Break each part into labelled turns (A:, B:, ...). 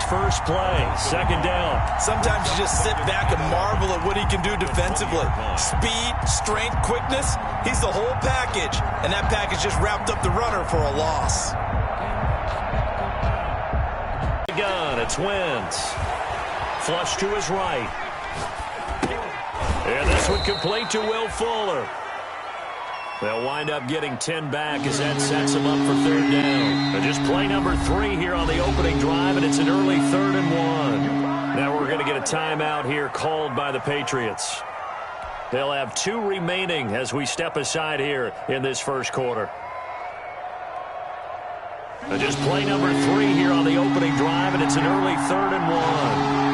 A: first play. Second down.
B: Sometimes you just sit back and marvel at what he can do defensively. Speed, strength, quickness, he's the whole package. And that package just wrapped up the runner for a loss.
A: Gun, it's Wentz. Flush to his right. And this one complete to Will Fuller. They'll wind up getting 10 back as that sets them up for third down. And just play number 3 here on the opening drive, and it's an early 3rd and 1. Now we're going to get a timeout here called by the Patriots. They'll have 2 remaining as we step aside here in this first quarter. And just play number 3 here on the opening drive, and it's an early 3rd and 1.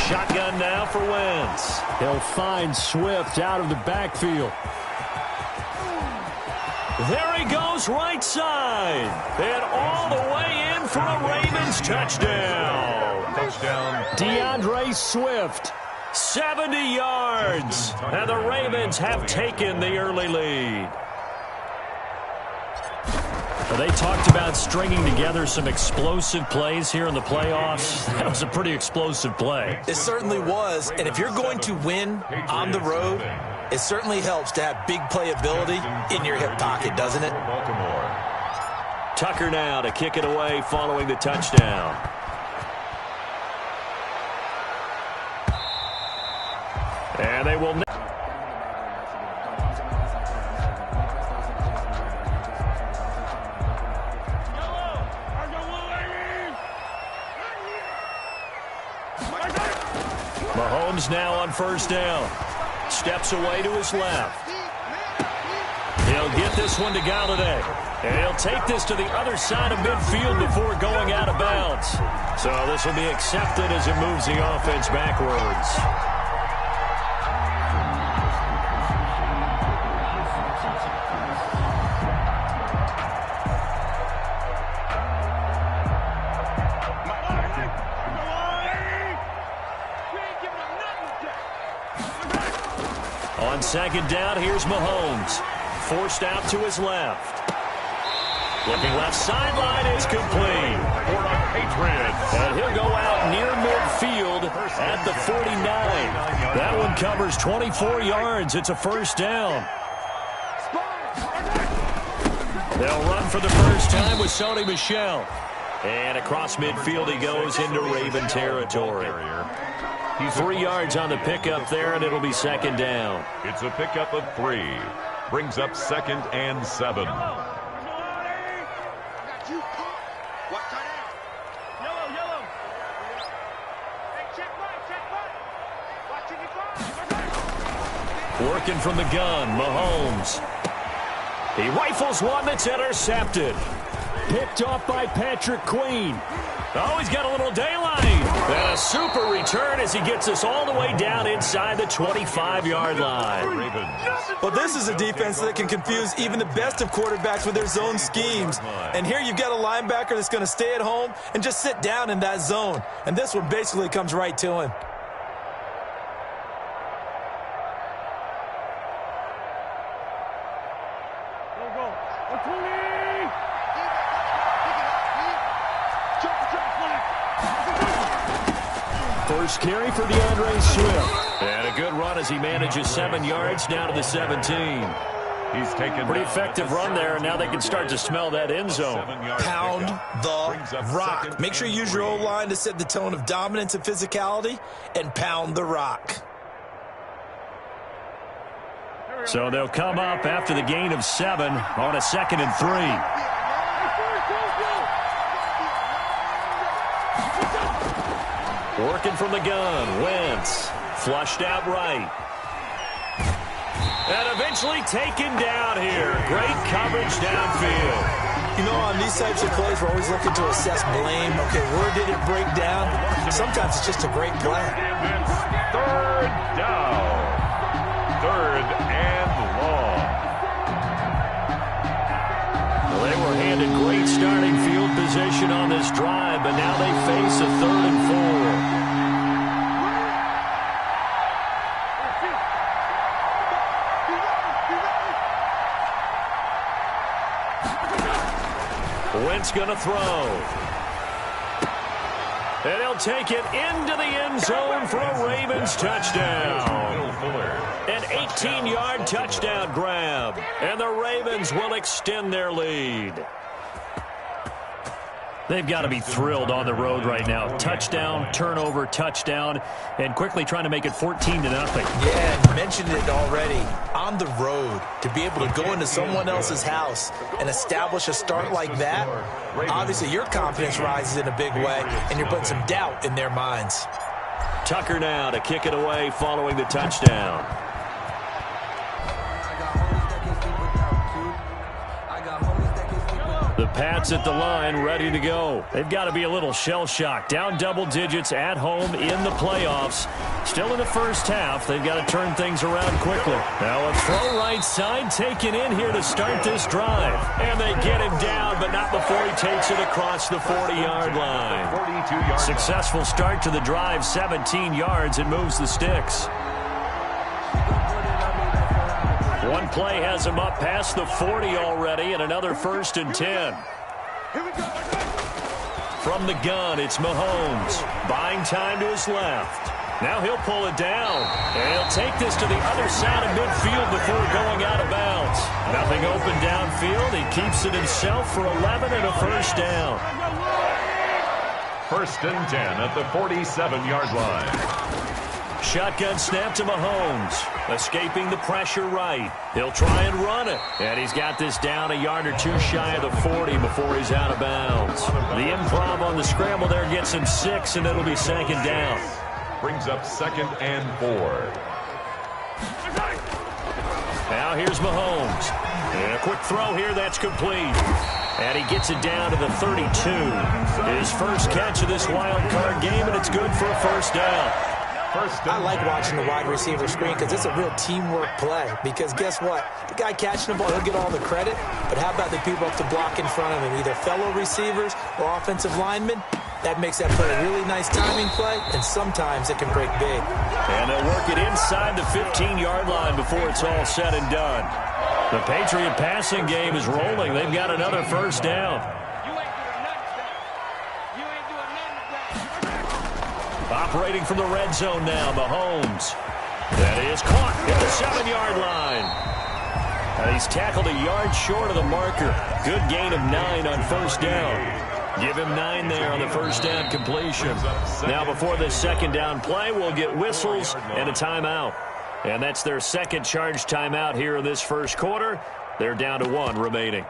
A: Shotgun now for Wentz.
C: He'll find Swift out of the backfield.
A: There he goes, right side. And all the way in for a Ravens touchdown.
C: DeAndre Swift.
A: 70 yards. And the Ravens have taken the early lead. They talked about stringing together some explosive plays here in the playoffs. That was a pretty explosive play.
B: It certainly was. And if you're going to win on the road, it certainly helps to have big playability in your hip pocket, doesn't it?
A: Tucker now to kick it away following the touchdown. And they will... Mahomes now on first down. Steps away to his left. He'll get this one to Galladay. And he'll take this to the other side of midfield before going out of bounds. So this will be accepted as it moves the offense backwards. On second down, here's Mahomes. Forced out to his left. Looking left sideline is complete. For the Patriots. And he'll go out near midfield at the 49. That one covers 24 yards. It's a first down. They'll run for the first time with Sony Michel. And across midfield he goes into Raven territory. 3 yards on the pickup there, and it'll be second down.
D: It's a pickup of 3. Brings up 2nd and 7.
A: Working from the gun, Mahomes. He rifles one that's intercepted.
C: Picked off by Patrick Queen.
A: Oh, he's got a little daylight. And a super return as he gets us all the way down inside the 25-yard line.
B: Well, this is a defense that can confuse even the best of quarterbacks with their zone schemes. And here you've got a linebacker that's going to stay at home and just sit down in that zone. And this one basically comes right to him.
C: First carry for DeAndre Swift.
A: And a good run as he manages 7 yards down to the 17.
D: He's taken
A: pretty effective run there, and now they can start to smell that end zone.
B: Pound the rock. Make sure you use your O-line to set the tone of dominance and physicality, and pound the rock.
A: So they'll come up after the gain of 7 on a 2nd and 3. Working from the gun, Wentz. Flushed out right. And eventually taken down here. Great coverage downfield.
B: You know, on these types of plays, we're always looking to assess blame. Okay, where did it break down? Sometimes it's just a great play.
D: Third down. 3rd and long.
A: Well, they were handed great starting field position on this drive, but now they face a 3rd and 4. Wentz going to throw. And he'll take it into the end zone for a Ravens touchdown. An 18-yard touchdown grab. And the Ravens will extend their lead. They've got to be thrilled on the road right now. Touchdown, turnover, touchdown, and quickly trying to make it 14-0.
B: Yeah, you mentioned it already. On the road, to be able to go into someone else's house and establish a start like that, obviously your confidence rises in a big way, and you're putting some doubt in their minds.
A: Tucker now to kick it away following the touchdown. The Pats at the line, ready to go. They've got to be a little shell-shocked. Down double digits at home in the playoffs. Still in the first half. They've got to turn things around quickly. Now a throw right side taken in here to start this drive. And they get him down, but not before he takes it across the 40-yard line. Successful start to the drive, 17 yards, and moves the sticks. One play has him up past the 40 already, and another 1st and 10. From the gun, it's Mahomes. Buying time to his left. Now he'll pull it down. And he'll take this to the other side of midfield before going out of bounds. Nothing open downfield. He keeps it himself for 11 and a 1st down.
D: 1st and 10 at the 47-yard line.
A: Shotgun snap to Mahomes. Escaping the pressure right. He'll try and run it. And he's got this down a yard or two shy of the 40 before he's out of bounds. The improv on the scramble there gets him 6, and it'll be 2nd down.
D: Brings up 2nd and 4.
A: Now here's Mahomes. And a quick throw here that's complete. And he gets it down to the 32. His first catch of this wild card game, and it's good for a 1st down.
B: I like watching the wide receiver screen because it's a real teamwork play. Because guess what? The guy catching the ball, he'll get all the credit. But how about the people up to block in front of him? Either fellow receivers or offensive linemen. That makes that play a really nice timing play, and sometimes it can break big.
A: And they'll work it inside the 15-yard line before it's all said and done. The Patriot passing game is rolling. They've got another 1st down. Operating from the red zone now, Mahomes. That is caught at the 7-yard line. And he's tackled a yard short of the marker. Good gain of 9 on 1st down. Give him 9 there on the 1st down completion. Now before this 2nd down play, we'll get whistles and a timeout. And that's their 2nd charge timeout here in this 1st quarter. They're down to 1 remaining.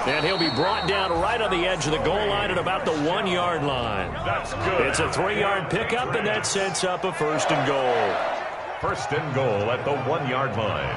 A: And he'll be brought down right on the edge of the goal line at about the 1-yard line.
D: That's good.
A: It's a 3-yard pickup, and that sets up a 1st and goal.
D: 1st and goal at the 1-yard line.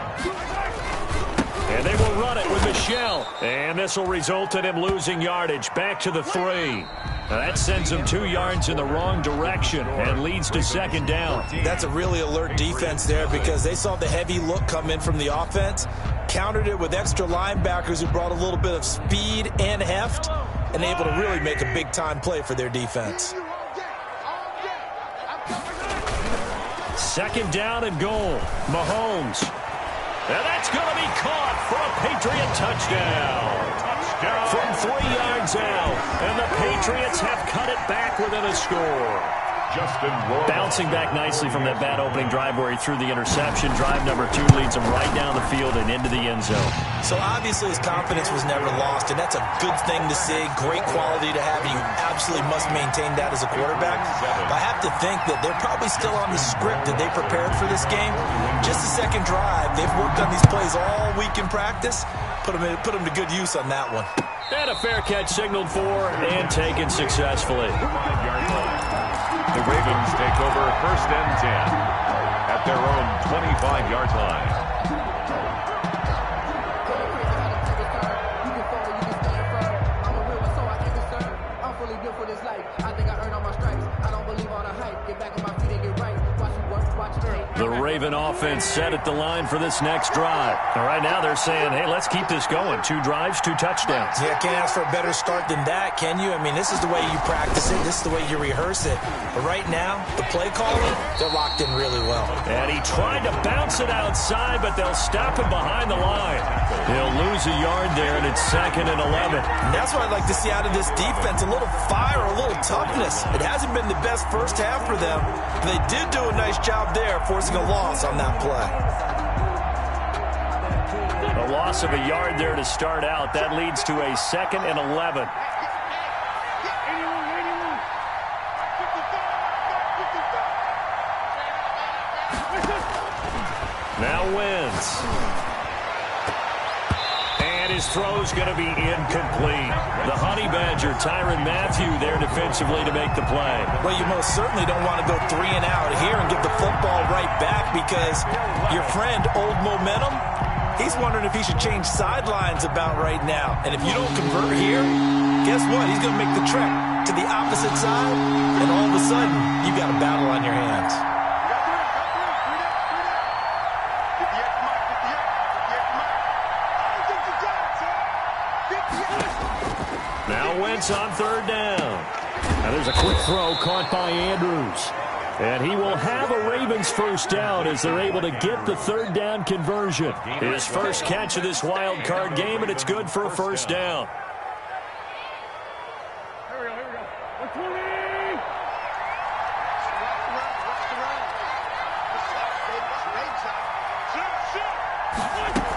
A: And they will run it with Michel. And this will result in him losing yardage back to the 3. Now that sends him 2 yards in the wrong direction and leads to 2nd down.
B: That's a really alert defense there because they saw the heavy look come in from the offense, countered it with extra linebackers who brought a little bit of speed and heft, and able to really make a big-time play for their defense.
A: 2nd down and goal. Mahomes. And that's going to be caught for a Patriot touchdown. From 3 yards out. And the Patriots have cut it back within a score. Bouncing back nicely from that bad opening drive where he threw the interception. Drive number 2 leads him right down the field and into the end zone.
B: So obviously his confidence was never lost, and that's a good thing to see. Great quality to have, and you absolutely must maintain that as a quarterback. But I have to think that they're probably still on the script that they prepared for this game. Just the 2nd drive. They've worked on these plays all week in practice. Put them to good use on that one.
A: And a fair catch signaled for and taken successfully.
D: The Ravens take over 1st and 10 at their own 25-yard line.
A: The Raven offense set at the line for this next drive. And right now they're saying, hey, let's keep this going. 2 drives, 2 touchdowns.
B: Yeah, can't ask for a better start than that, can you? I mean, this is the way you practice it. This is the way you rehearse it. But right now, the play calling, they're locked in really well.
A: And he tried to bounce it outside, but they'll stop him behind the line. He'll lose a yard there, and it's 2nd and 11.
B: And that's what I'd like to see out of this defense, a little fire, a little toughness. It hasn't been the best first half for them. But they did do a nice job there, forcing a loss on that play.
A: A loss of a yard there to start out. That leads to a 2nd and 11. Now Wentz. And his throw's going to be incomplete. The Honey Badger, Tyrann Mathieu, there defensively to make the play.
B: Well, you most certainly don't want to go 3 and out here and give the football right back because your friend, Old Momentum, he's wondering if he should change sidelines about right now. And if you don't convert here, guess what? He's going to make the trek to the opposite side, and all of a sudden, you've got a battle on your hands.
A: Now Wentz on 3rd down. Now there's a quick throw caught by Andrews. And he will have a Ravens first down as they're able to get the 3rd down conversion. His first catch of this wild card game, and it's good for a first down.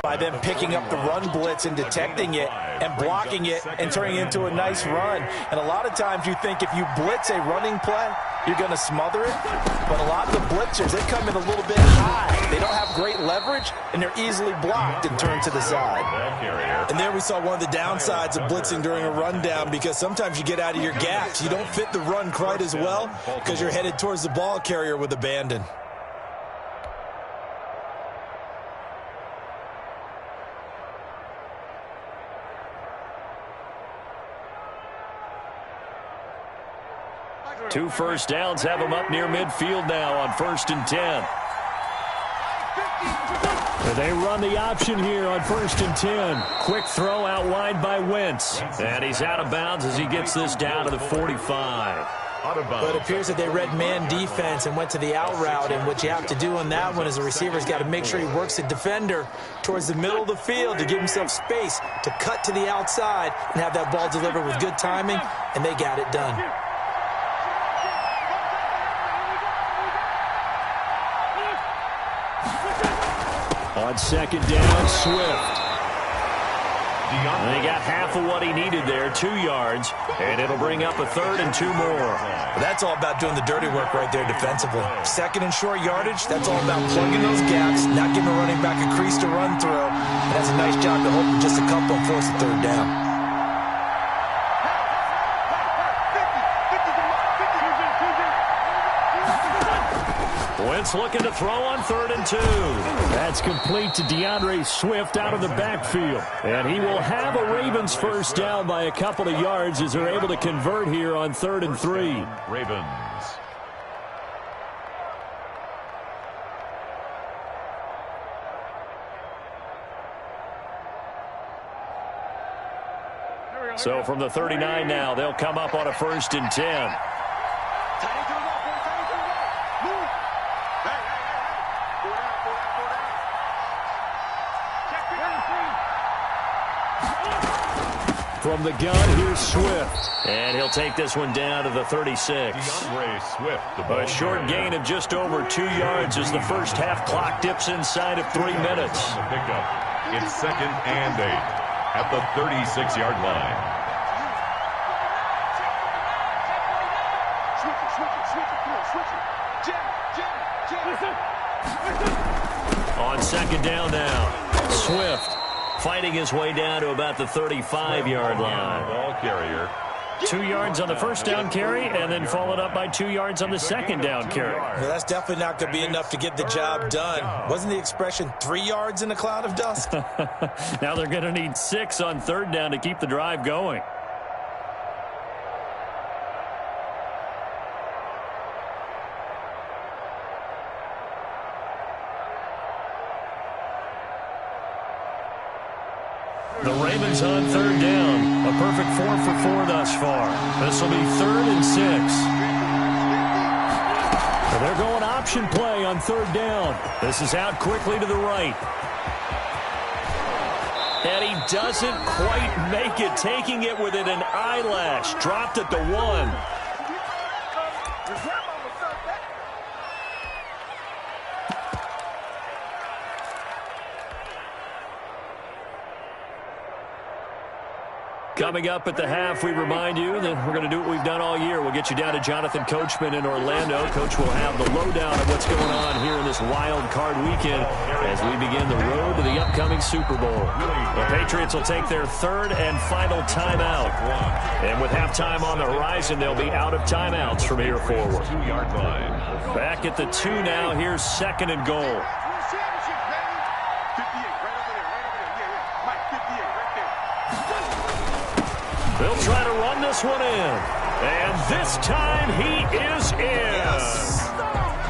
B: By them picking up the run blitz and detecting it and blocking it and turning it into a nice run. And a lot of times you think if you blitz a running play, you're going to smother it. But a lot of the blitzers, they come in a little bit high. They don't have great leverage, and they're easily blocked and turned to the side. And there we saw one of the downsides of blitzing during a rundown because sometimes you get out of your gaps. You don't fit the run quite as well because you're headed towards the ball carrier with abandon.
A: Two first downs have him up near midfield now on 1st and 10. They run the option here on 1st and 10. Quick throw out wide by Wentz. And he's out of bounds as he gets this down to the 45.
B: But it appears that they read man defense and went to the out route. And what you have to do on that one is the receiver's got to make sure he works the defender towards the middle of the field to give himself space to cut to the outside and have that ball delivered with good timing. And they got it done.
C: On 2nd down, Swift.
A: And he got half of what he needed there, 2 yards, and it'll bring up a 3rd and 2 more.
B: Well, that's all about doing the dirty work right there defensively. 2nd and short yardage, that's all about plugging those gaps, not giving a running back a crease to run through. And that's a nice job to hold with just a couple and force the 3rd down.
A: Wentz looking to throw on 3rd and 2.
C: That's complete to DeAndre Swift out of the backfield. And he will have a Ravens first down by a couple of yards as they're able to convert here on 3rd and 3.
D: Ravens.
A: So from the 39 now, they'll come up on a 1st and 10.
C: From the gun, here's Swift.
A: And he'll take this one down to the 36.
D: DeAndre Swift.
A: A short gain of just over 2 yards as the first half clock dips inside of 3 minutes.
D: The pickup. It's 2nd and 8 at the 36-yard line.
A: On 2nd down now, Swift fighting his way down to about the 35-yard line.
D: Ball carrier.
A: 2 yards on the first down carry, and then followed up by 2 yards on the second down carry.
B: Well, that's definitely not going to be enough to get the job done. Wasn't the expression 3 yards in a cloud of dust?
A: Now they're going to need 6 on 3rd down to keep the drive going. The Ravens on third down. A perfect 4 for 4 thus far. This will be 3rd and 6. And they're going option play on third down. This is out quickly to the right. And he doesn't quite make it, taking it within an eyelash. Dropped at the 1. Coming up at the half, we remind you that we're going to do what we've done all year. We'll get you down to Jonathan Coachman in Orlando. Coach will have the lowdown of what's going on here in this wild card weekend as we begin the road to the upcoming Super Bowl. The Patriots will take their 3rd and final timeout. And with halftime on the horizon, they'll be out of timeouts from here forward.
D: 2-yard line.
A: Back at the 2 now. Here's 2nd and goal. They'll try to run this one in. And this time he is in. Yes.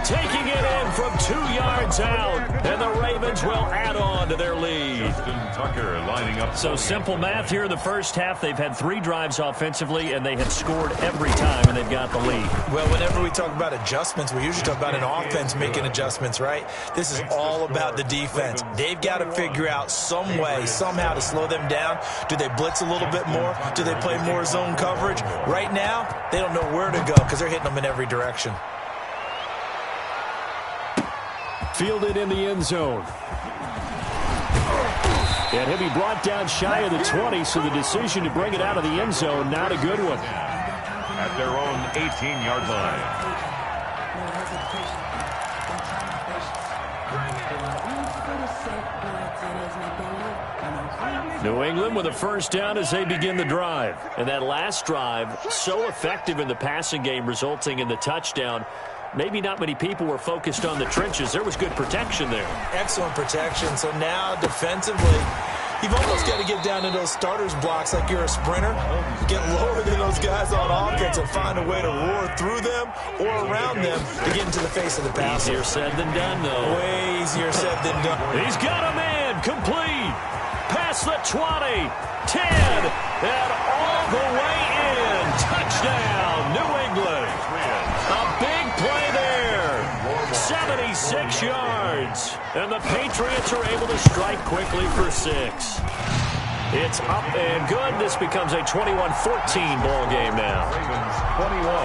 A: Taking it in from 2 yards out. And the Ravens will add on to their lead.
D: Justin Tucker lining up.
A: So simple math here in the first half. They've had 3 drives offensively, and they have scored every time, and they've got the lead.
B: Well, whenever we talk about adjustments, we usually talk about an offense making adjustments, right? This is all about the defense. They've got to figure out some way, somehow to slow them down. Do they blitz a little bit more? Do they play more zone coverage? Right now, they don't know where to go because they're hitting them in every direction.
C: Fielded in the end zone. And he'll be brought down shy of the 20, so the decision to bring it out of the end zone, not a good one.
D: At their own 18-yard line.
A: New England with a first down as they begin the drive. And that last drive, so effective in the passing game, resulting in the touchdown. Maybe not many people were focused on the trenches. There was good protection there.
B: Excellent protection. So now defensively, you've almost got to get down to those starters blocks like you're a sprinter. Get lower than those guys on offense and find a way to roar through them or around them to get into the face of the passer.
A: Easier said than done, though.
B: Way easier said than done.
A: He's got a man complete. Past the 20, 10, and all the way in. Touchdown, New England. A big play there. 76 yards. And the Patriots are able to strike quickly for 6. It's up and good. This becomes a 21-14 ball game now.
D: Ravens 21,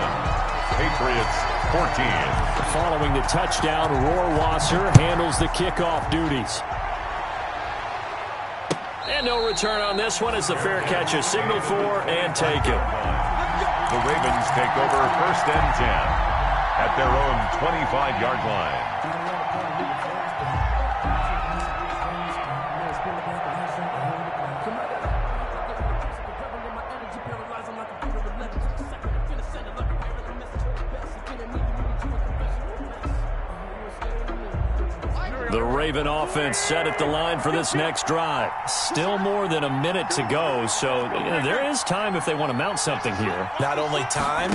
D: Patriots 14.
C: Following the touchdown, Rohrwasser handles the kickoff duties.
A: And no return on this one as the fair catch is signaled for and taken.
D: The Ravens take over 1st and 10 at their own 25-yard line.
A: The Raven offense set at the line for this next drive. Still more than a minute to go, so there is time if they want to mount something here.
B: Not only time,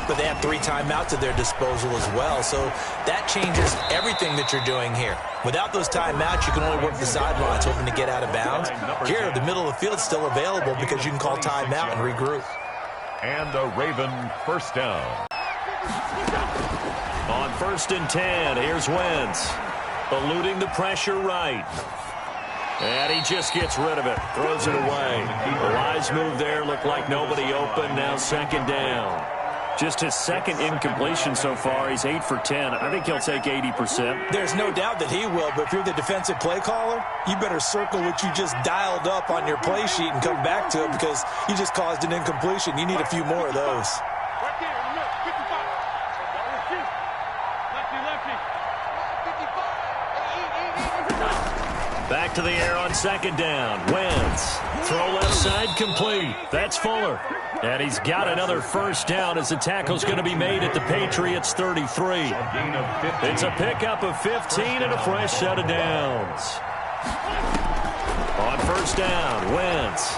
B: but they have 3 timeouts at their disposal as well, so that changes everything that you're doing here. Without those timeouts, you can only work the sidelines, hoping to get out of bounds. Here, the middle of the field is still available because you can call timeout and regroup.
D: And a Raven first down.
A: On 1st and 10, here's Wentz. Eluding the pressure right. And he just gets rid of it. Throws it away. The wise move there. Looked like nobody open. Now 2nd down. Just his 2nd incompletion so far. He's 8 for 10. I think he'll take 80%.
B: There's no doubt that he will, but if you're the defensive play caller, you better circle what you just dialed up on your play sheet and come back to it because you just caused an incompletion. You need a few more of those.
A: Back to the air on 2nd down. Wentz. Throw left side complete. That's Fuller. And he's got another first down as the tackle's going to be made at the Patriots 33. It's a pickup of 15 and a fresh set of downs. On 1st down, Wentz.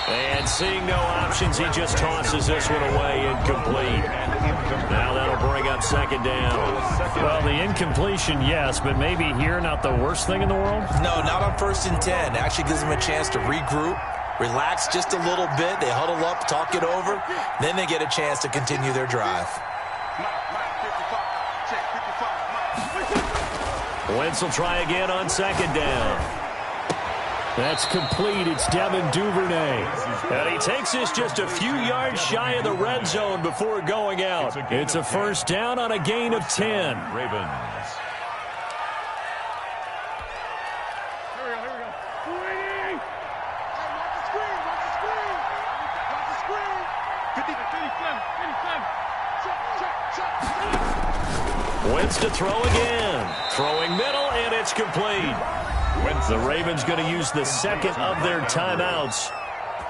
A: And And seeing no options, he just tosses this one away, incomplete. Now that'll bring up second down.
C: Well, the incompletion, yes, but maybe here not the worst thing in the world?
B: No, not on 1st and 10. Actually gives them a chance to regroup, relax just a little bit. They huddle up, talk it over. Then they get a chance to continue their drive.
A: Wentz will try again on second down.
C: That's complete. It's Devin Duvernay.
A: And he takes this just a few yards shy of the red zone before going out.
C: It's a first down on a gain of 10.
D: Ravens.
A: Wentz to throw again. Throwing middle, and it's complete. The Ravens going to use the second of their timeouts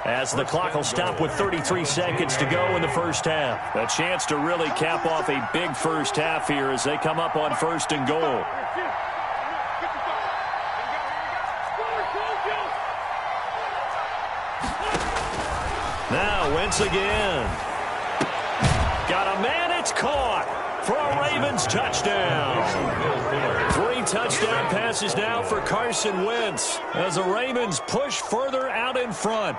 A: as the clock will stop with 33 seconds to go in the first half. A chance to really cap off a big first half here as they come up on 1st and goal. Now Wentz again. Got a man, it's caught for a Ravens touchdown. 3 touchdown passes now for Carson Wentz as the Ravens push further out in front.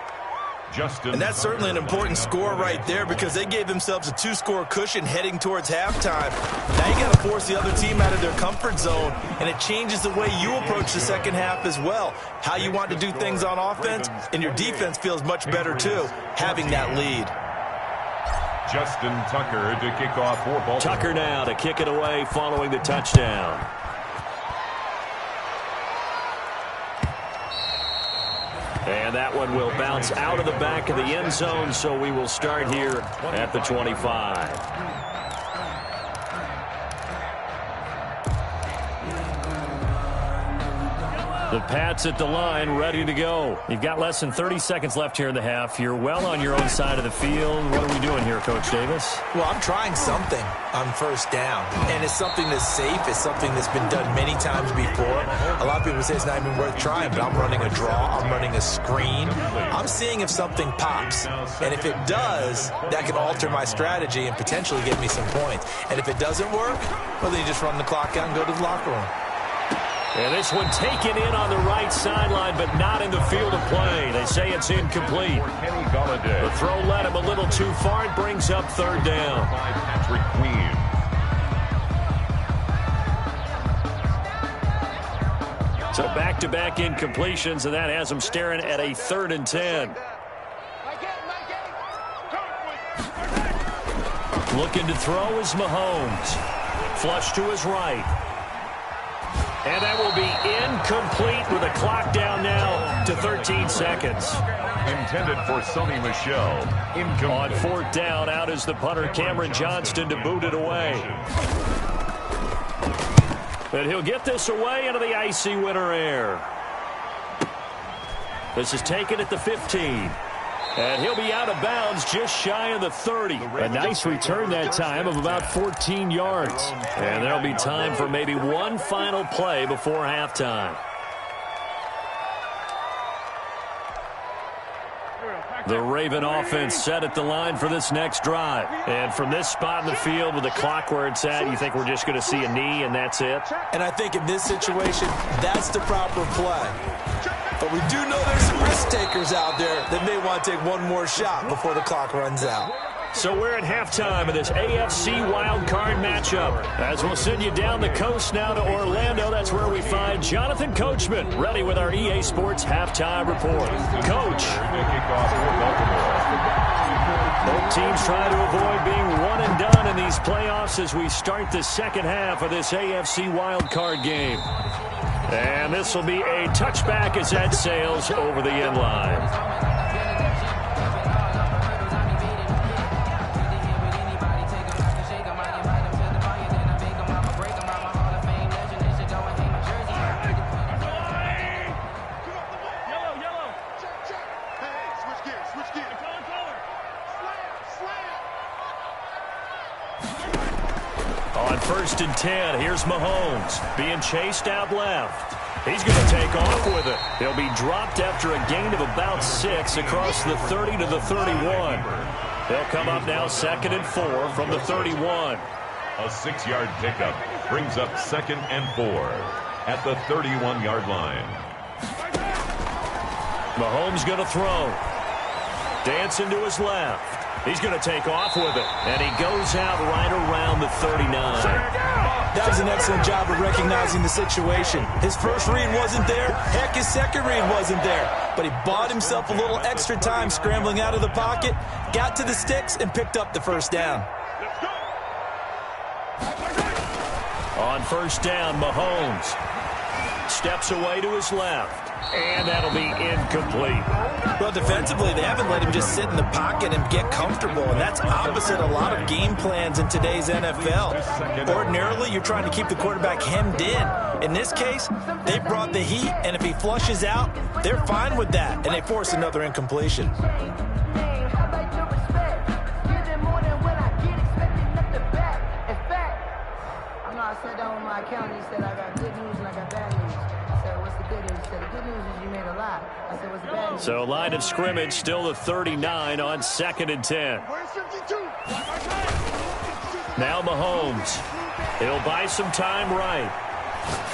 B: And that's certainly an important score right there because they gave themselves a 2-score cushion heading towards halftime. Now you got to force the other team out of their comfort zone, and it changes the way you approach the second half as well. How you want to do things on offense, and your defense feels much better too, having that lead.
D: Justin Tucker to kick off for Baltimore.
A: Tucker now to kick it away following the touchdown. And that one will bounce out of the back of the end zone, so we will start here at the 25.
C: The Pats at the line, ready to go. You've got less than 30 seconds left here in the half. You're well on your own side of the field. What are we doing here, Coach Davis?
B: Well, I'm trying something on first down, and it's something that's safe. It's something that's been done many times before. A lot of people say it's not even worth trying, but I'm running a draw. I'm running a screen. I'm seeing if something pops, and if it does, that can alter my strategy and potentially get me some points. And if it doesn't work, well, then you just run the clock out and go to the locker room.
A: And this one taken in on the right sideline, but not in the field of play. They say it's incomplete. The throw led him a little too far. It brings up third down.
D: Patrick Queen.
A: So back-to-back incompletions, and that has him staring at a 3rd and 10. Looking to throw is Mahomes. Flush to his right. And that will be incomplete with a clock down now to 13 seconds.
D: Intended for Sonny Michel.
A: On 4th down, out is the punter, Cameron Johnston, to boot it away. But he'll get this away into the icy winter air. This is taken at the 15. And he'll be out of bounds just shy of the 30.
C: A nice return that time of about 14 yards.
A: And there'll be time for maybe one final play before halftime. The Raven offense set at the line for this next drive. And from this spot in the field with the clock where it's at, you think we're just going to see a knee and that's it?
B: And I think in this situation, that's the proper play. But we do know there's some risk takers out there that may want to take one more shot before the clock runs out.
A: So we're at halftime of this AFC wildcard matchup. As we'll send you down the coast now to Orlando, that's where we find Jonathan Coachman, ready with our EA Sports halftime report. Coach. Both teams try to avoid being one and done in these playoffs as we start the second half of this AFC wildcard game. And this will be a touchback as that sails over the end line. On 1st and 10, here's Mahomes being chased out left. He's going to take off with it. He'll be dropped after a gain of about 6 across the 30 to the 31. They'll come up now 2nd and 4 from the 31.
D: A 6-yard pickup brings up 2nd and 4 at the 31-yard line.
A: Mahomes going to throw. Dancing to his left. He's going to take off with it. And he goes out right around the 39.
B: That was an excellent job of recognizing the situation. His first read wasn't there. Heck, his second read wasn't there. But he bought himself a little extra time scrambling out of the pocket, got to the sticks, and picked up the first down.
A: On first down, Mahomes steps away to his left. And that'll be incomplete.
B: Well, defensively, they haven't let him just sit in the pocket and get comfortable, and that's opposite a lot of game plans in today's NFL. Ordinarily, you're trying to keep the quarterback hemmed in. In this case, they brought the heat, and if he flushes out, they're fine with that, and they force another incompletion.
E: I sat down with my accountant. He said, I got good news and I got bad news. I said, what's the good news? He said, the good news is you made a lot. I said, what's the bad news?
A: So line of scrimmage still the 39 on 2nd and 10. Now Mahomes. He'll buy some time right.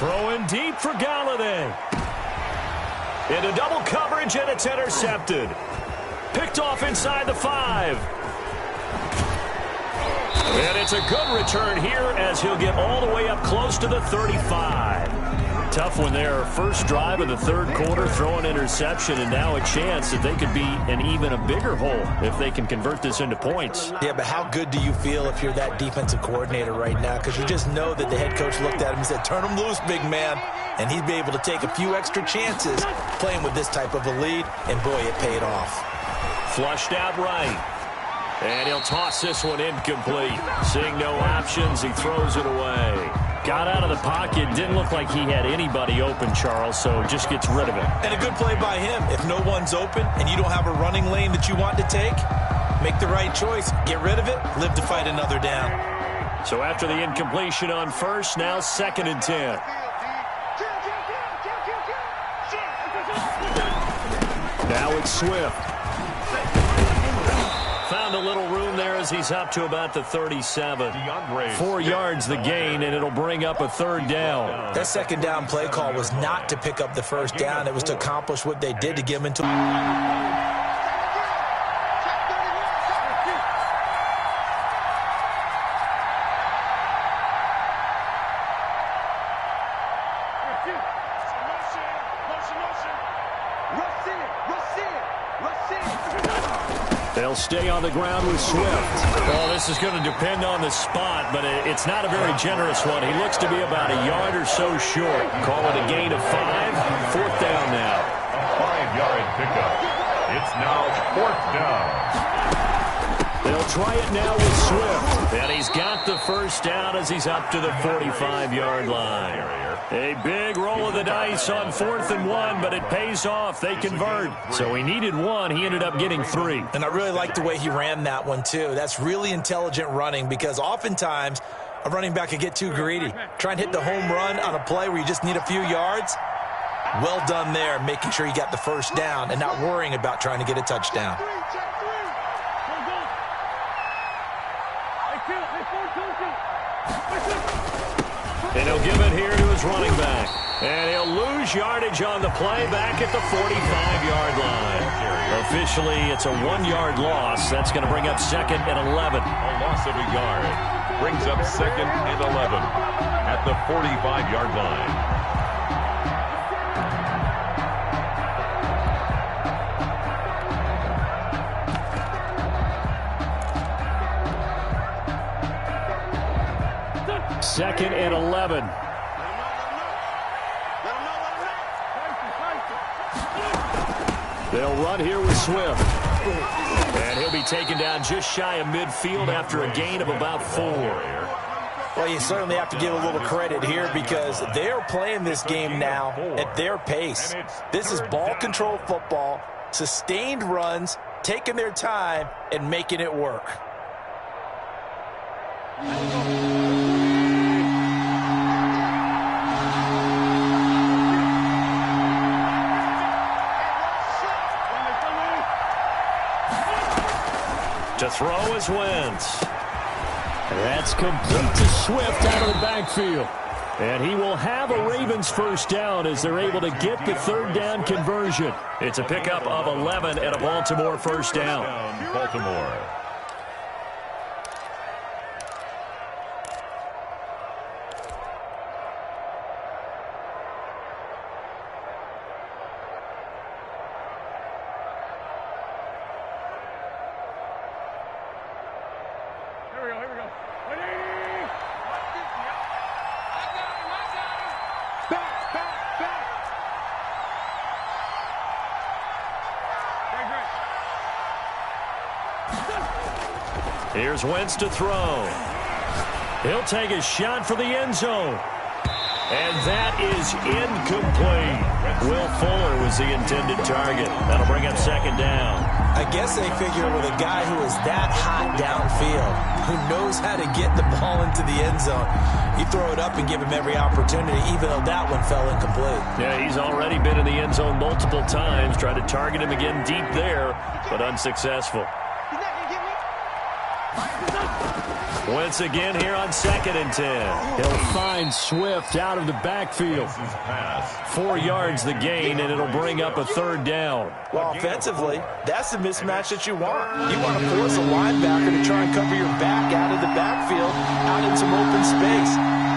A: Throwing deep for Galladay. Into double coverage, and it's intercepted. Picked off inside the 5. And it's a good return here as he'll get all the way up close to the 35. Tough one there. First drive of the third quarter, throwing interception, and now a chance that they could be in even a bigger hole if they can convert this into points.
B: Yeah, but how good do you feel if you're that defensive coordinator right now? Because you just know that the head coach looked at him and said, turn him loose, big man. And he'd be able to take a few extra chances playing with this type of a lead, and boy, it paid off.
A: Flushed out right. And he'll toss this one incomplete. Seeing no options, he throws it away. Got out of the pocket. Didn't look like he had anybody open, Charles, so just gets rid of it.
B: And a good play by him. If no one's open and you don't have a running lane that you want to take, make the right choice. Get rid of it. Live to fight another down.
A: So after the incompletion on first, now 2nd and 10. Now it's Swift. Found a little room there as he's up to about the 37. 4 yards the gain, and it'll bring up a 3rd down.
B: That 2nd down play call was not to pick up the 1st down. It was to accomplish what they did to get him into...
A: They'll stay on the ground with Swift. Well, this is going to depend on the spot, but it's not a very generous one. He looks to be about a yard or so short. Call it a gain of 5. 4th down now.
D: A 5-yard pickup. It's now 4th down.
A: They'll try it now with Swift. And he's got the first down as he's up to the 45-yard line. A big roll of the dice on 4th and 1, but it pays off. They convert. So he needed 1. He ended up getting 3.
B: And I really like the way he ran that one, too. That's really intelligent running because oftentimes a running back could get too greedy. Try and hit the home run on a play where you just need a few yards. Well done there, making sure you got the first down and not worrying about trying to get a touchdown.
A: And he'll give it here to his running back. And he'll lose yardage on the play back at the 45-yard line. Officially, it's a 1-yard loss. That's going to bring up 2nd and 11.
D: A loss of a yard brings up 2nd and 11 at the 45-yard line.
C: Second and 11.
A: They'll run here with Swift. And he'll be taken down just shy of midfield after a gain of about 4.
B: Well, you certainly have to give a little credit here because they're playing this game now at their pace. This is ball control football, sustained runs, taking their time, and making it work.
A: To throw is Wentz.
C: That's complete to Swift out of the backfield. And he will have a Ravens first down as they're able to get the third down conversion.
A: It's a pickup of 11 and a Baltimore first down.
D: Baltimore.
A: Here's Wentz to throw. He'll take a shot for the end zone. And that is incomplete. Will Fuller was the intended target. That'll bring up second down.
B: I guess they figure with a guy who is that hot downfield, who knows how to get the ball into the end zone, you throw it up and give him every opportunity, even though that one fell incomplete.
A: Yeah, he's already been in the end zone multiple times. Tried to target him again deep there, but unsuccessful. Wentz again here on 2nd and 10.
C: He'll find Swift out of the backfield.
A: 4 yards the gain, and it'll bring up a third down.
B: Well, offensively, that's the mismatch that you want. You want to force a linebacker to try and cover your back out of the backfield, out in some open space.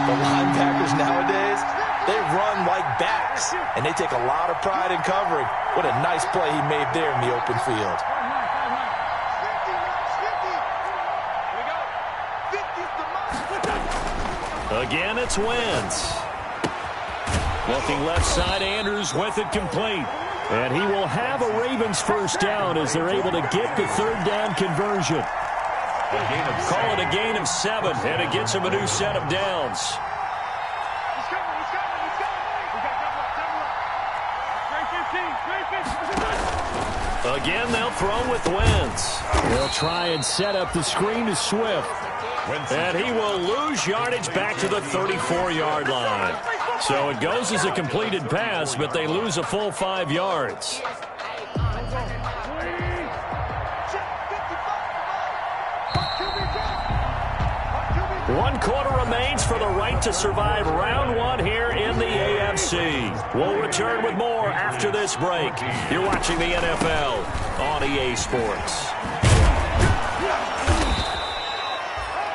B: The linebackers nowadays, they run like backs, and they take a lot of pride in covering. What a nice play he made there in the open field.
A: Again, it's Wentz. Looking left side, Andrews with it complete.
C: And he will have a Ravens first down as they're able to get the third down conversion.
A: Call it a gain of 7, and it gets him a new set of downs. Again, they'll throw with Wentz.
C: They'll try and set up the screen to Swift.
A: And he will lose yardage back to the 34-yard line. So it goes as a completed pass, but they lose a full 5 yards. One quarter remains for the right to survive round 1 here in the AFC. We'll return with more after this break. You're watching the NFL on EA Sports.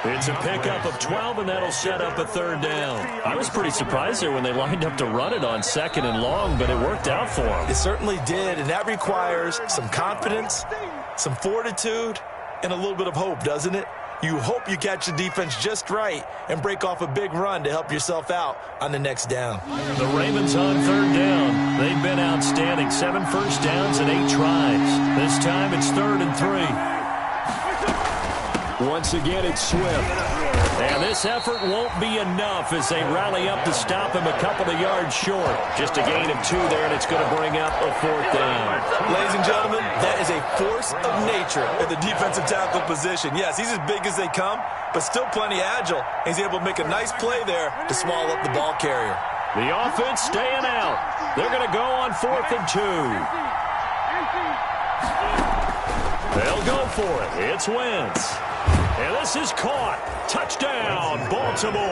A: It's a pickup of 12, and that'll set up a third down. I was pretty surprised there when they lined up to run it on 2nd and long, but it worked out for them.
B: It certainly did, and that requires some confidence, some fortitude, and a little bit of hope, doesn't it? You hope you catch the defense just right and break off a big run to help yourself out on the next down.
A: The Ravens on third down. They've been outstanding. 7 first downs and 8 tries. This time it's 3rd and 3.
C: Once again, it's Swift.
A: And this effort won't be enough as they rally up to stop him a couple of yards short. Just a gain of 2 there, and it's going to bring up a 4th down.
B: Ladies and gentlemen, that is a force of nature at the defensive tackle position. Yes, he's as big as they come, but still plenty agile. He's able to make a nice play there to swallow up the ball carrier.
A: The offense staying out. They're going to go on 4th and 2. They'll go for it. It's Wentz. And this is caught. Touchdown, Baltimore.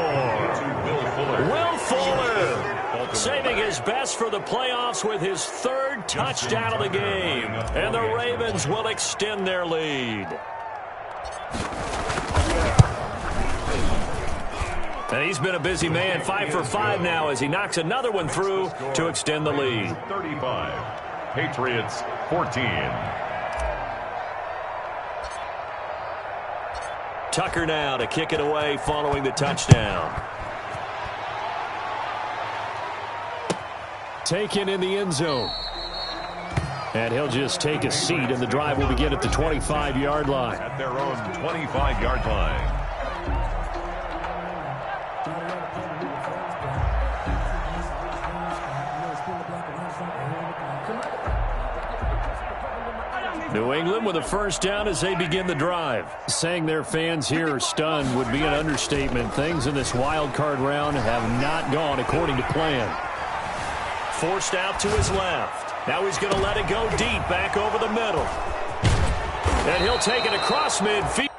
A: Will Fuller saving his best for the playoffs with his 3rd touchdown of the game. And the Ravens will extend their lead. And he's been a busy man, 5 for 5 now as he knocks another one through to extend the lead.
D: 35, Patriots 14.
A: Tucker now to kick it away following the touchdown.
C: Taken in the end zone. And he'll just take a seat, and the drive will begin at the 25-yard line.
D: At their own 25-yard line.
C: New England with a first down as they begin the drive. Saying their fans here are stunned would be an understatement. Things in this wild card round have not gone according to plan.
A: Forced out to his left. Now he's going to let it go deep back over the middle. And he'll take it across midfield.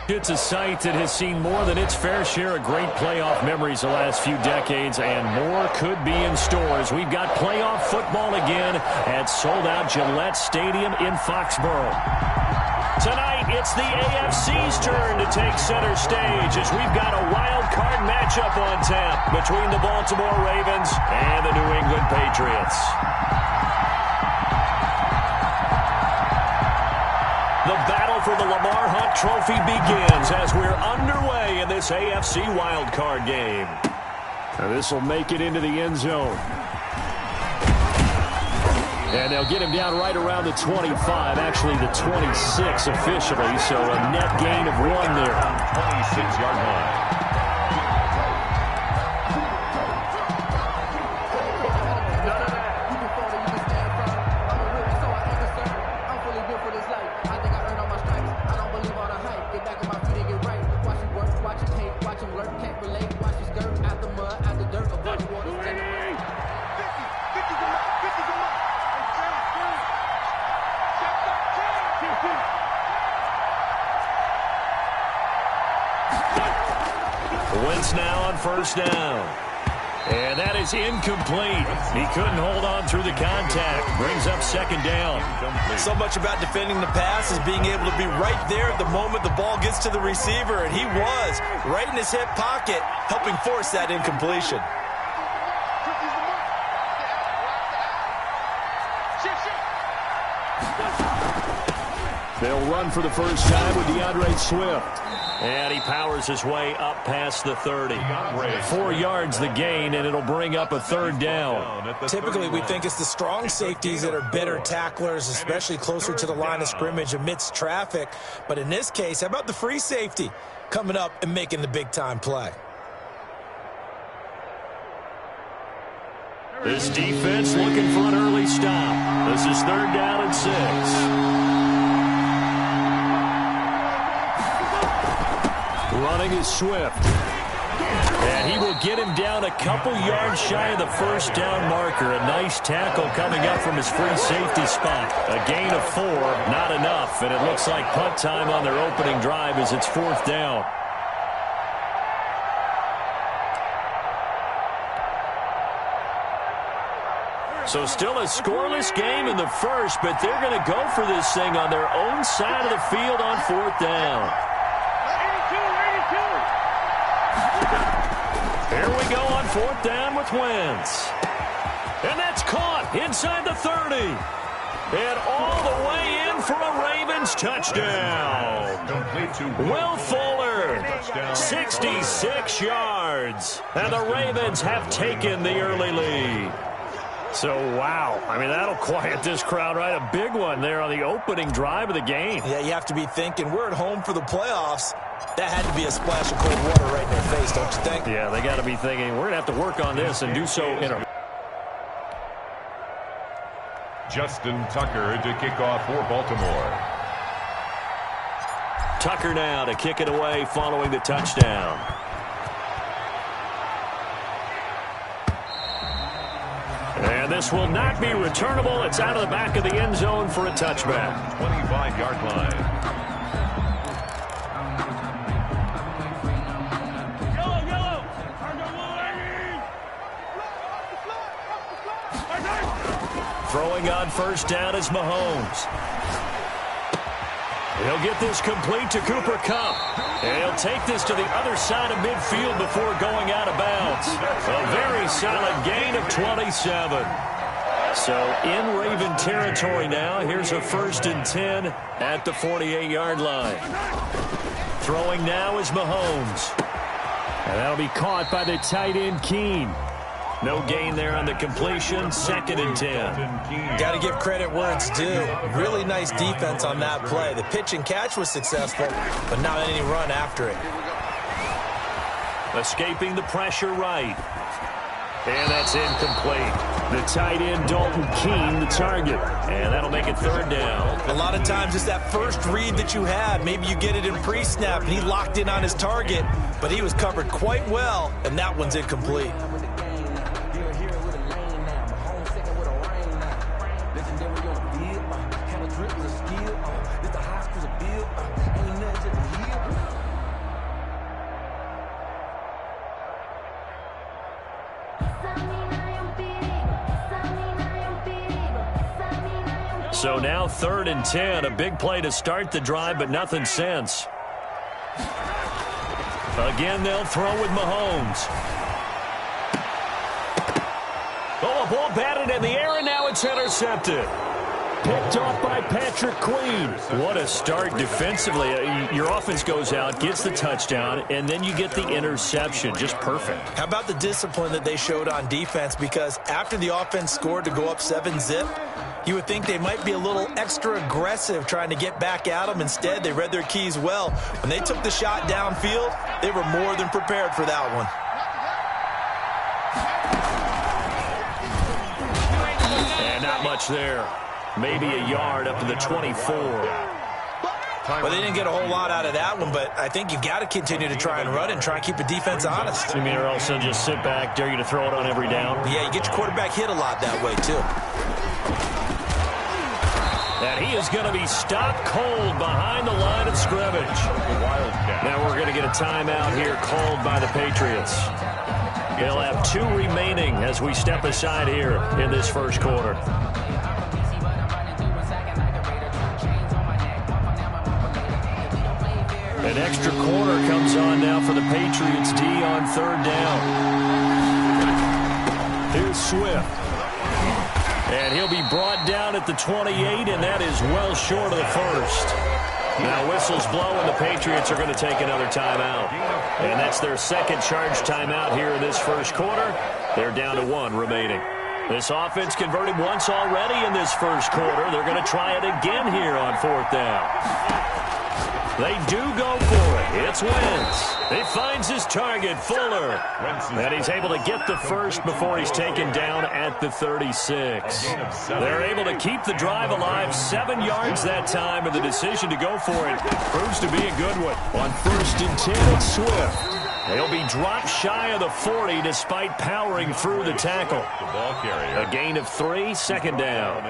C: It's a site that has seen more than its fair share of great playoff memories the last few decades, and more could be in store as we've got playoff football again at sold-out Gillette Stadium in Foxborough. Tonight, it's the AFC's turn to take center stage as we've got a wild card matchup on tap between the Baltimore Ravens and the New England Patriots. The battle for the Lamar Hunt Trophy begins as we're underway in this AFC wildcard game. Now this will make it into the end zone. And they'll get him down right around the 25, actually the 26 officially, so a net gain of 1 there.
D: 26-yard line.
A: Wentz now on first down. And that is incomplete. He couldn't hold on through the contact. Brings up second down.
B: So much about defending the pass is being able to be right there at the moment the ball gets to the receiver, and he was right in his hip pocket, helping force that incompletion.
C: They'll run for the first time with DeAndre Swift.
A: And he powers his way up past the 30.
C: 4 yards the gain, and it'll bring up a third down.
B: Typically, we think it's the strong safeties that are better tacklers, especially closer to the line of scrimmage amidst traffic. But in this case, how about the free safety coming up and making the big-time play?
A: This defense looking for an early stop. This is third down and 6.
C: Running is Swift. And he will get him down a couple yards shy of the first down marker. A nice tackle coming up from his free safety spot. A gain of 4, not enough. And it looks like punt time on their opening drive as it's fourth down.
A: So still a scoreless game in the first, but they're going to go for this thing on their own side of the field on fourth down. Here we go on fourth down with Wentz. And that's caught inside the 30. And all the way in for a Ravens touchdown. Will Fuller, 66 yards. And the Ravens have taken the early lead.
C: So, wow. I mean, that'll quiet this crowd, right? A big one there on the opening drive of the game.
B: Yeah, you have to be thinking, we're at home for the playoffs. That had to be a splash of cold water right in their face, don't you think?
C: Yeah, they got to be thinking, we're going to have to work on this and do so in a...
D: Justin Tucker to kick off for Baltimore.
A: Tucker now to kick it away following the touchdown. And this will not be returnable. It's out of the back of the end zone for a touchback.
D: 25-yard line.
A: Throwing on first down is Mahomes. He'll get this complete to Cooper Kupp. And he'll take this to the other side of midfield before going out of bounds. A very solid gain of 27. So in Raven territory now. Here's a 1st and 10 at the 48-yard line. Throwing now is Mahomes.
C: And that'll be caught by the tight end Keene.
A: No gain there on the completion. 2nd and 10.
B: Got to give credit where it's due. Really nice defense on that play. The pitch and catch was successful, but not any run after it.
A: Escaping the pressure right. And that's incomplete.
C: The tight end Dalton Keene, the target.
A: And that'll make it 3rd down.
B: A lot of times it's that first read that you had. Maybe you get it in pre-snap, and he locked in on his target, but he was covered quite well, and that one's incomplete.
C: So now 3rd and 10. A big play to start the drive, but nothing since. Again, they'll throw with Mahomes. Oh, a ball batted in the air, and now it's intercepted. Picked off by Patrick Queen. What a start defensively. Your offense goes out, gets the touchdown, and then you get the interception. Just perfect.
B: How about the discipline that they showed on defense? Because after the offense scored to go up 7-zip, you would think they might be a little extra aggressive trying to get back at them. Instead, they read their keys well. When they took the shot downfield, they were more than prepared for that one.
C: And not much there. Maybe a yard up to the 24.
B: Well, they didn't get a whole lot out of that one, but I think you've got to continue to try and run and try and keep the defense honest.
C: You mean, or else they'll just sit back, dare you to throw it on every down?
B: Yeah, you get your quarterback hit a lot that way, too.
C: And he is going to be stopped cold behind the line of scrimmage. Now we're going to get a timeout here called by the Patriots. They'll have 2 remaining as we step aside here in this first quarter. An extra corner comes on now for the Patriots D on 3rd down. Here's Swift. And he'll be brought down at the 28, and that is well short of the first. Now whistles blow, and the Patriots are going to take another timeout. And that's their second charge timeout here in this first quarter. They're down to 1 remaining. This offense converted once already in this first quarter. They're going to try it again here on 4th down. They do go for it. It's Wentz. He finds his target, Fuller. And he's able to get the first before he's taken down at the 36. They're able to keep the drive alive. 7 yards that time, and the decision to go for it proves to be a good one. On 1st and 10, it's Swift. He'll be dropped shy of the 40 despite powering through the tackle. A gain of 3, 2nd down.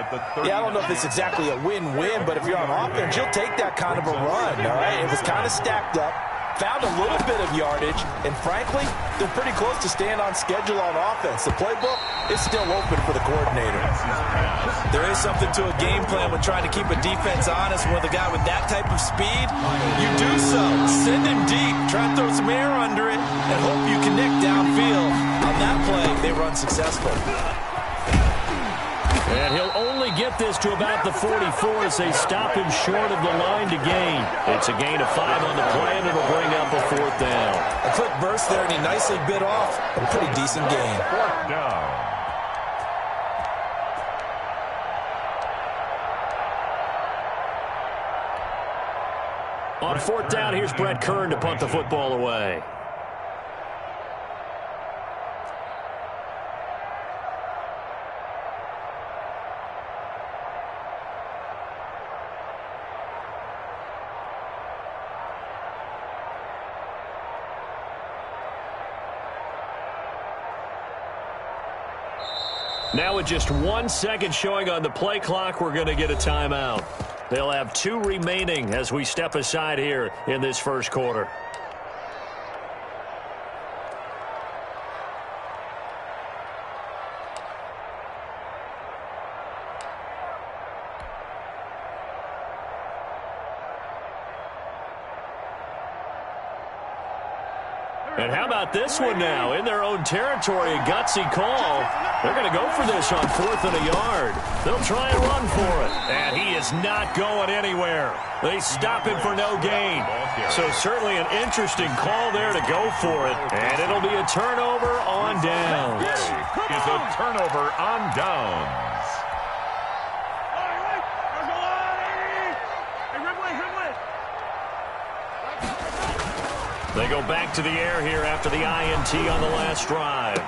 B: Yeah, I don't know if it's exactly a win-win, but if you're on offense, you'll take that kind of a run, all right? It was kind of stacked up, found a little bit of yardage, and frankly, they're pretty close to staying on schedule on offense. The playbook is still open for the coordinator. There is something to a game plan when trying to keep a defense honest. With a guy with that type of speed, you do so. Send him deep, try and throw some air under it, and hope you connect downfield. On that play, they were unsuccessful.
C: And he'll only get this to about the 44 as they stop him short of the line to gain. It's a gain of 5 on the play, and it'll bring up a 4th down.
B: A quick burst there, and he nicely bit off a pretty decent gain.
D: 4th down.
C: On 4th down, here's Brett Kern to punt the football away. Now with just 1 second showing on the play clock, we're going to get a timeout. They'll have 2 remaining as we step aside here in this first quarter. And how about this one now? In their own territory, a gutsy call. They're going to go for this on 4th and a yard. They'll try and run for it. And he is not going anywhere. They stop him for no gain. So certainly an interesting call there to go for it. And it'll be a turnover on downs.
D: It's a turnover on downs.
C: They go back to the air here after the INT on the last drive.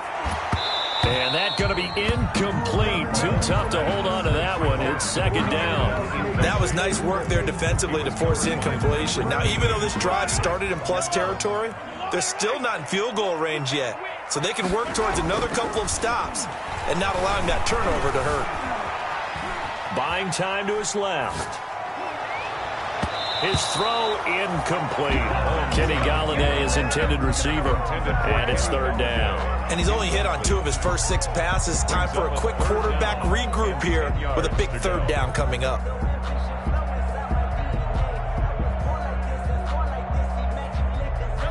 C: And that's going to be incomplete. Too tough to hold on to that one. It's 2nd down.
B: That was nice work there defensively to force incompletion. Now, even though this drive started in plus territory, they're still not in field goal range yet. So they can work towards another couple of stops and not allowing that turnover to hurt.
C: Buying time to his left. His throw incomplete. Kenny Galladay is intended receiver. And it's 3rd down.
B: And he's only hit on 2 of his first 6 passes. Time for a quick quarterback back, regroup here with a big third down coming up.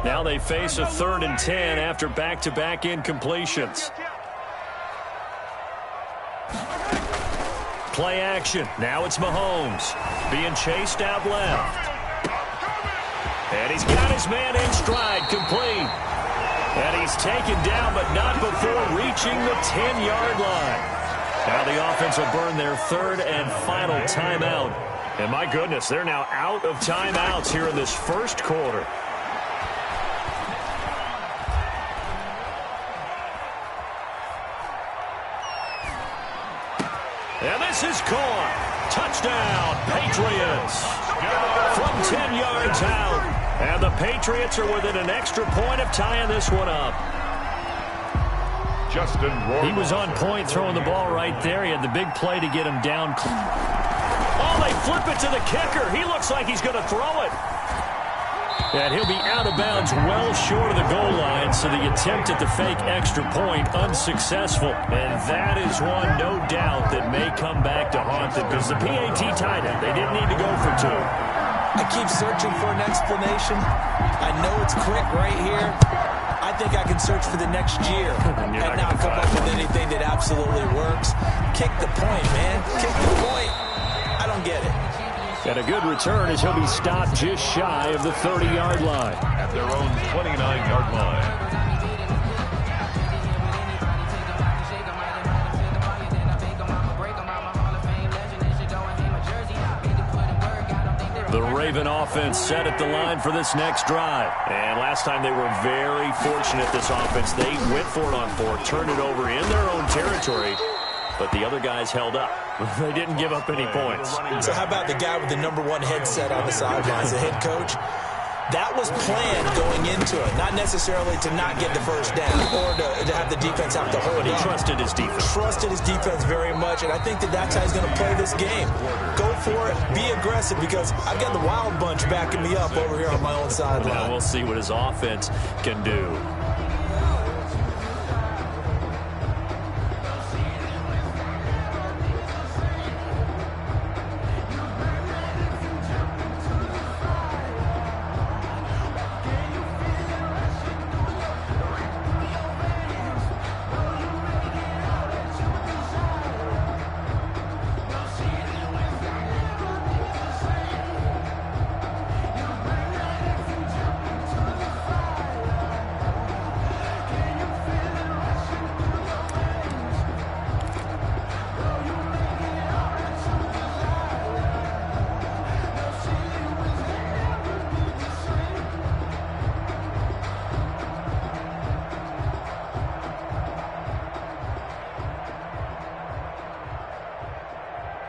C: Now they face a 3rd and 10 after back-to-back incompletions. Play action. Now it's Mahomes being chased out left. And he's got his man in stride, complete. And he's taken down, but not before reaching the 10-yard line. Now the offense will burn their 3rd and final timeout. And my goodness, they're now out of timeouts here in this first quarter. And this is caught. Touchdown, Patriots. From 10 yards out. And the Patriots are within an extra point of tying this one up. He was on point throwing the ball right there. He had the big play to get him down. Oh, they flip it to the kicker. He looks like he's going to throw it. And he'll be out of bounds well short of the goal line, so the attempt at the fake extra point unsuccessful. And that is one, no doubt, that may come back to haunt them because the PAT tied it. They didn't need to go for 2.
B: I keep searching for an explanation. I know it's quick right here. I think I can search for the next year and not come up with anything that absolutely works. Kick the point, man. Kick the point. I don't get it.
C: And a good return as he'll be stopped just shy of the 30-yard line.
D: At their own 29-yard line.
C: The Raven offense set at the line for this next drive. And last time they were very fortunate, this offense. They went for it on 4, turned it over in their own territory. But the other guys held up. They didn't give up any points.
B: So how about the guy with the #1 headset on the sidelines, the head coach? That was planned going into it, not necessarily to not get the first down or to have the defense have to hold
C: But he
B: up.
C: trusted his defense.
B: Trusted his defense very much, and I think that's how he's going to play this game. Go for it, be aggressive, because I've got the wild bunch backing me up over here on my own sideline.
C: Now we'll see what his offense can do.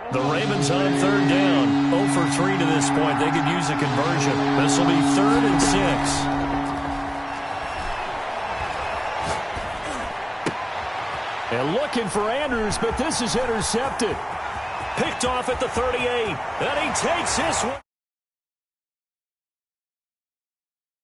C: The Ravens on 3rd down. 0 for 3 to this point. They could use a conversion. This will be 3rd and 6. And looking for Andrews, but this is intercepted. Picked off at the 38. And he takes this one.